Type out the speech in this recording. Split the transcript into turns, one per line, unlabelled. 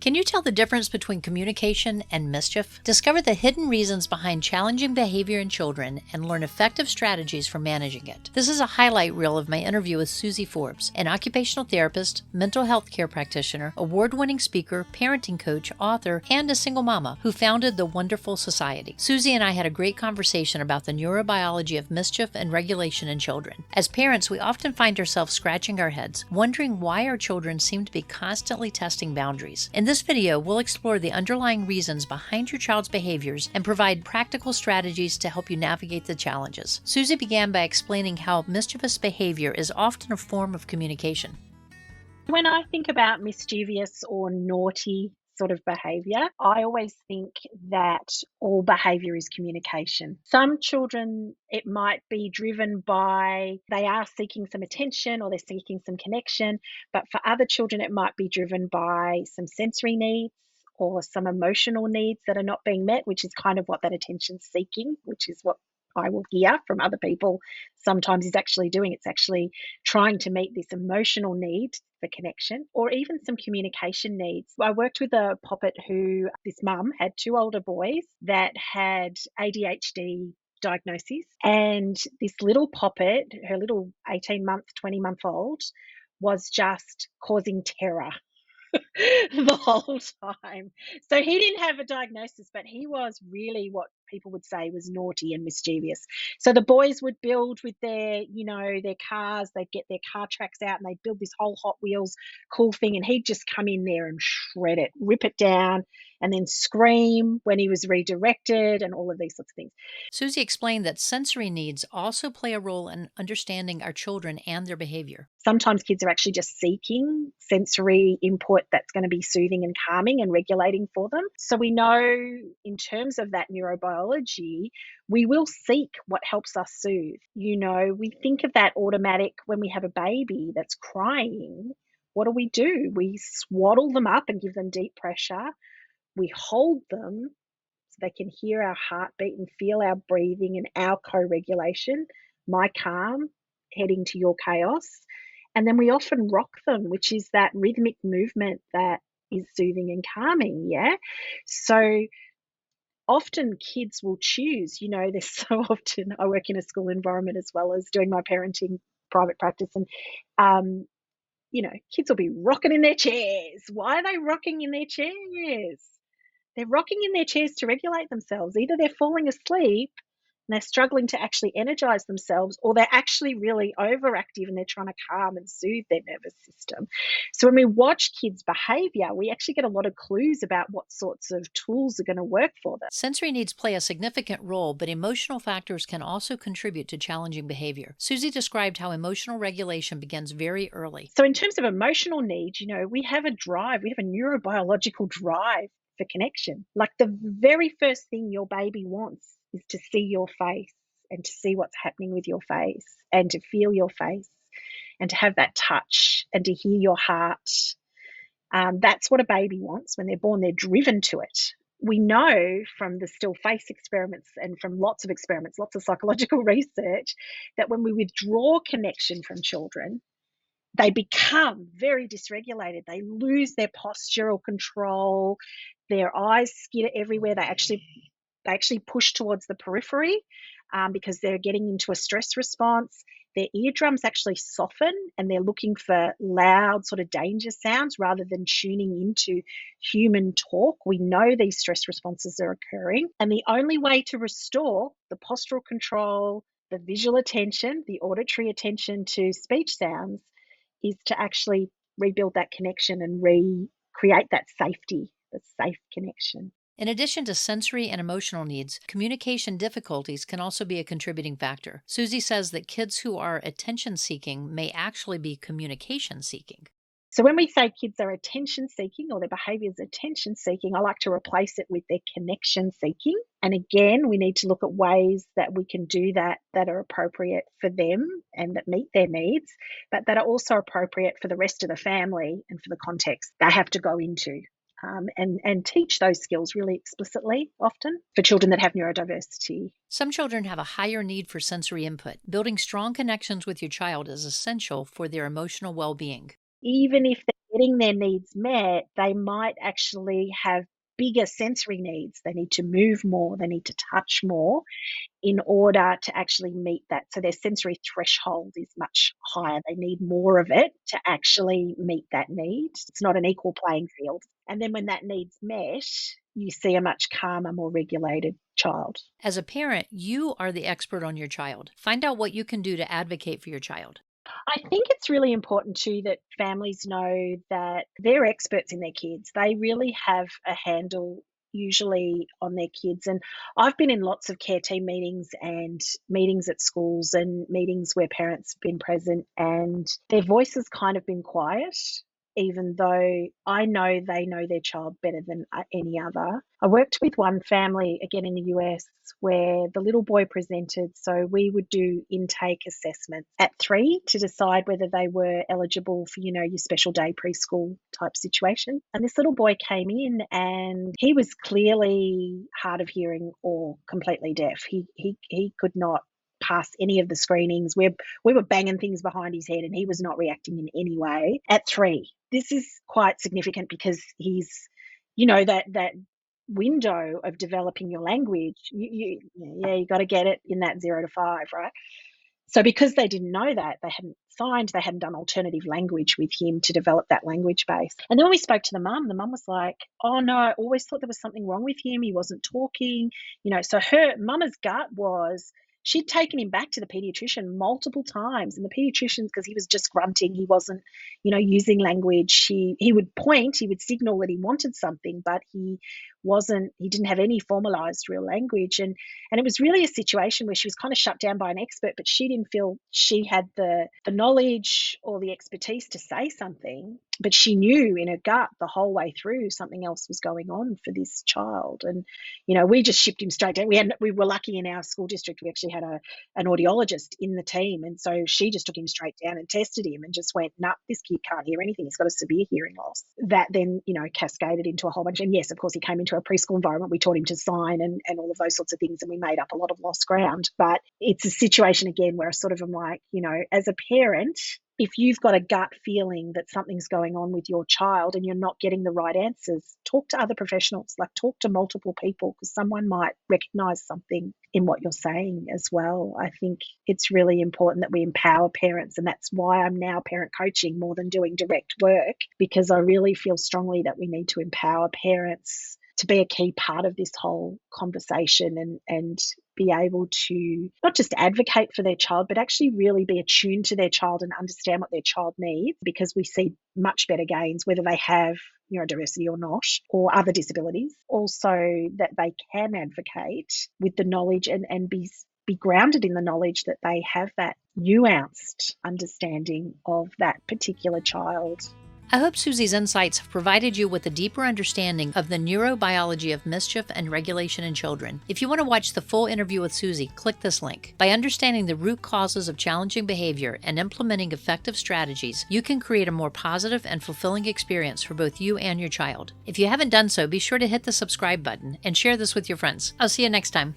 Can you tell the difference between communication and mischief? Discover the hidden reasons behind challenging behavior in children and learn effective strategies for managing it. This is a highlight reel of my interview with Susie Forbes, an occupational therapist, mental health care practitioner, award-winning speaker, parenting coach, author, and a single mama who founded the Wonderful Society. Susie and I had a great conversation about the neurobiology of mischief and regulation in children. As parents, we often find ourselves scratching our heads, wondering why our children seem to be constantly testing boundaries. In this video, we'll explore the underlying reasons behind your child's behaviors and provide practical strategies to help you navigate the challenges. Susie began by explaining how mischievous behavior is often a form of communication.
When I think about mischievous or naughty sort of behavior, I always think that all behavior is communication. Some children, it might be driven by they are seeking some attention or they're seeking some connection, but for other children, it might be driven by some sensory needs or some emotional needs that are not being met, which is kind of what that attention seeking, which is what I will hear from other people sometimes is actually doing. It's actually trying to meet this emotional need for connection or even some communication needs. I worked with a poppet this mum had two older boys that had ADHD diagnoses, and this little poppet, her little 18-month, 20-month-old, was just causing terror the whole time. So he didn't have a diagnosis, but he was really what people would say was naughty and mischievous. So the boys would build with their cars, they'd get their car tracks out and they'd build this whole Hot Wheels cool thing, and he'd just come in there and shred it, rip it down, and then scream when he was redirected and all of these sorts of things.
Susie explained that sensory needs also play a role in understanding our children and their behavior.
Sometimes kids are actually just seeking sensory input that's going to be soothing and calming and regulating for them. So we know in terms of that neurobiology, we will seek what helps us soothe. We think of that automatic when we have a baby that's crying. What do? We swaddle them up and give them deep pressure. We hold them so they can hear our heartbeat and feel our breathing and our co-regulation, my calm heading to your chaos. And then we often rock them, which is that rhythmic movement that is soothing and calming, yeah? So often kids will choose, there's so often, I work in a school environment as well as doing my parenting private practice, and kids will be rocking in their chairs. Why are they rocking in their chairs? They're rocking in their chairs to regulate themselves. Either they're falling asleep and they're struggling to actually energize themselves, or they're actually really overactive and they're trying to calm and soothe their nervous system. So when we watch kids' behavior, we actually get a lot of clues about what sorts of tools are going to work for them.
Sensory needs play a significant role, but emotional factors can also contribute to challenging behavior. Susie described how emotional regulation begins very early.
So in terms of emotional needs, we have a drive, we have a neurobiological drive for connection. Like the very first thing your baby wants is to see your face and to see what's happening with your face and to feel your face and to have that touch and to hear your heart. That's what a baby wants when they're born. They're driven to it. We know from the still face experiments and from lots of experiments, lots of psychological research, that when we withdraw connection from children, they become very dysregulated. They lose their postural control. Their eyes skitter everywhere. They actually push towards the periphery because they're getting into a stress response. Their eardrums actually soften and they're looking for loud sort of danger sounds rather than tuning into human talk. We know these stress responses are occurring. And the only way to restore the postural control, the visual attention, the auditory attention to speech sounds is to actually rebuild that connection and recreate that safety, the safe connection.
In addition to sensory and emotional needs, communication difficulties can also be a contributing factor. Susie says that kids who are attention-seeking may actually be communication-seeking.
So when we say kids are attention-seeking or their behaviour is attention-seeking, I like to replace it with their connection-seeking. And again, we need to look at ways that we can do that are appropriate for them and that meet their needs, but that are also appropriate for the rest of the family and for the context they have to go into. And teach those skills really explicitly often for children that have neurodiversity.
Some children have a higher need for sensory input. Building strong connections with your child is essential for their emotional well-being.
Even if they're getting their needs met, they might actually have bigger sensory needs. They need to move more, they need to touch more in order to actually meet that. So their sensory threshold is much higher. They need more of it to actually meet that need. It's not an equal playing field. And then when that need's met, you see a much calmer, more regulated child.
As a parent, you are the expert on your child. Find out what you can do to advocate for your child.
I think it's really important too that families know that they're experts in their kids. They really have a handle usually on their kids. And I've been in lots of care team meetings and meetings at schools and meetings where parents have been present and their voice has kind of been quiet, even though I know they know their child better than any other. I worked with one family, again in the US, where the little boy presented. So we would do intake assessments at 3 to decide whether they were eligible for, your special day preschool type situation. And this little boy came in and he was clearly hard of hearing or completely deaf. He could not pass any of the screenings. We were banging things behind his head and he was not reacting in any way at 3. This is quite significant because he's, that window of developing your language, you got to get it in that 0 to 5, right? So because they didn't know that, they hadn't signed, they hadn't done alternative language with him to develop that language base. And then when we spoke to the mum was like, oh no, I always thought there was something wrong with him. He wasn't talking, so her mama's gut was, she'd taken him back to the pediatrician multiple times, and the pediatrician, because he was just grunting, he wasn't, using language. He would point, he would signal that he wanted something, but he didn't have any formalized real language. And it was really a situation where she was kind of shut down by an expert, but she didn't feel she had the knowledge or the expertise to say something. But she knew in her gut the whole way through something else was going on for this child. And, we just shipped him straight down. We were lucky in our school district. We actually had an audiologist in the team. And so she just took him straight down and tested him and just went, nah, this kid can't hear anything. He's got a severe hearing loss. That then, cascaded into a whole bunch. And yes, of course, he came into a preschool environment. We taught him to sign and all of those sorts of things. And we made up a lot of lost ground. But it's a situation, again, where I sort of am like, as a parent, if you've got a gut feeling that something's going on with your child and you're not getting the right answers, talk to other professionals, talk to multiple people, because someone might recognize something in what you're saying as well. I think it's really important that we empower parents, and that's why I'm now parent coaching more than doing direct work, because I really feel strongly that we need to empower parents to be a key part of this whole conversation and be able to not just advocate for their child, but actually really be attuned to their child and understand what their child needs, because we see much better gains, whether they have neurodiversity or not, or other disabilities. Also, that they can advocate with the knowledge and be grounded in the knowledge that they have that nuanced understanding of that particular child.
I hope Susie's insights have provided you with a deeper understanding of the neurobiology of mischief and regulation in children. If you want to watch the full interview with Susie, click this link. By understanding the root causes of challenging behavior and implementing effective strategies, you can create a more positive and fulfilling experience for both you and your child. If you haven't done so, be sure to hit the subscribe button and share this with your friends. I'll see you next time.